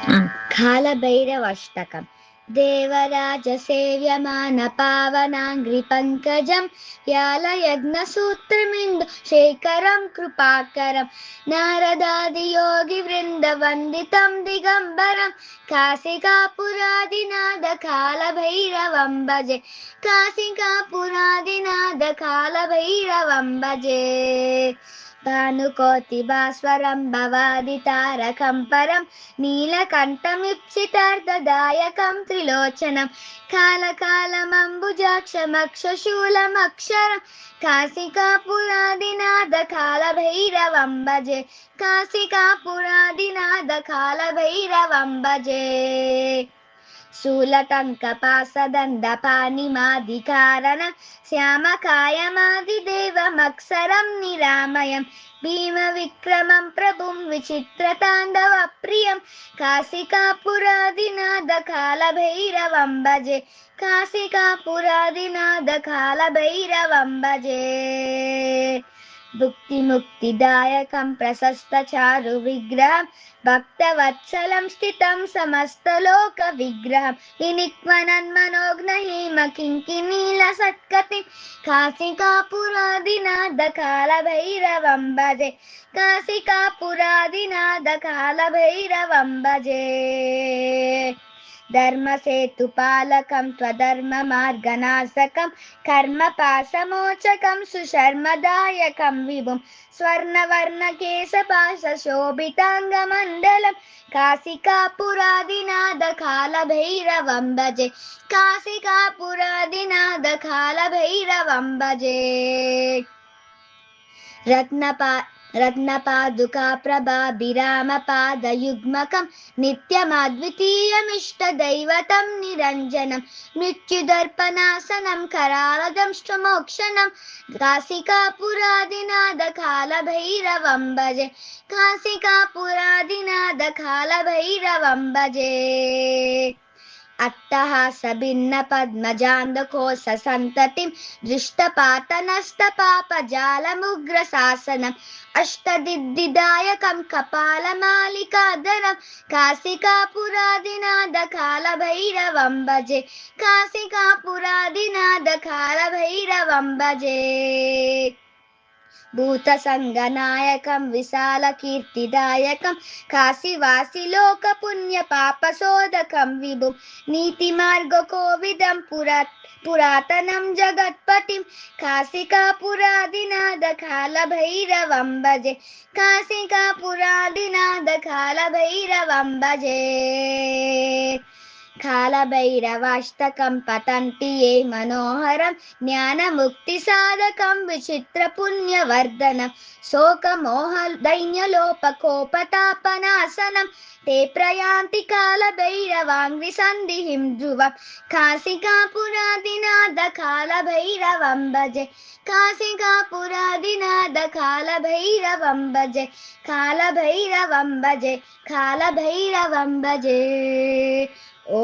कालभैरवाष्टकम् देवराजसेव्यमानपावनाङ्घ्रिपङ्कजं व्यालयज्ञसूत्रमिन्दु शेखरं कृपाकरं नारदादियोगिवृन्दवन्दितं दिगम्बरं काशिकापुरादिनाथकालभैरवं भजे काशिकापुरादिनाथकालभैरवं भजे भानुकोटिभास्वरं भवादितारकं परं नीलकण्ठमीप्सितार्धदायकं त्रिलोचनं कालकालमम्बुजाक्षमक्षशूलमक्षरं काशिकापुरादिनाथकालभैरवं भजे काशिकापुरादिनाथकालभैरवं भजे शूलटङ्कपासदण्डपाणिमादिकारणं श्यामकायमादिदेवमक्षरं निरामयं भीमविक्रमं प्रभुं विचित्रताण्डवप्रियं काशिकापुरादिनाथकालभैरवं भजे काशिकापुरादिनाथकालभैरवं भजे भुक्तिमुक्तिदायकं प्रशस्तचारुविग्रहं भक्तवत्सलं स्थितं समस्तलोकविग्रहं विनिक्वनन्मनोज्ञहिमकिङ्किणीलसत्कतिं काशिकापुरादिनाथकालभैरवं भजे काशिकापुरादिनाथकालभैरवं भजे धर्मसेतुपालकं त्वधर्ममार्गनाशकं कर्मपाशमोचकं सुशर्मदायकं विभुं स्वर्णवर्णकेशपाशशोभिताङ्गमण्डलं काशिकापुरादिनाथकालभैरवं भजे काशिकापुरादिनाथकालभैरवं भजे रत्नपादुकाप्रभाभिरामपादयुग्मकं नित्यमद्वितीयमिष्टदैवतं निरञ्जनं मृत्युदर्पणासनं करालदंष्ट्रमोक्षणं काशिकापुरादिनाथकालभैरवं भजे काशिकापुरादिनाथकालभैरवं भजे अट्टहासभिन्नपद्मजान्दकोशसन्ततिं दृष्टपाटनष्टपापजालमुग्रशासनम् अष्टदिग्दिदायकं कपालमालिकाधरं काशिकापुरादिनाथकालभैरवं भजे काशिकापुरादिनाथकालभैरवं भजे भूतसङ्गनायकं विशालकीर्तिदायकं काशीवासिलोकपुण्यपापशोधकं विभुं नीतिमार्गकोविदं पुरातनं जगत्पतिं काशिकापुरादिनाथकालभैरवं भजे काशिकापुरादिनाथकालभैरवं भजे कालभैरवाष्टकं पठन्ति ये मनोहरं ज्ञानमुक्तिसाधकं विचित्रपुण्यवर्धनं शोकमोहदैन्यलोपकोपतापनाशनं ते प्रयान्ति कालभैरवाङ्घ्रिसन्धिं ध्रुवं काशिकापुरादिनाथकालभैरवं भजे काशिकापुरादिनाथकालभैरवं भजे कालभैरवं भजे कालभैरवं भजे। ओ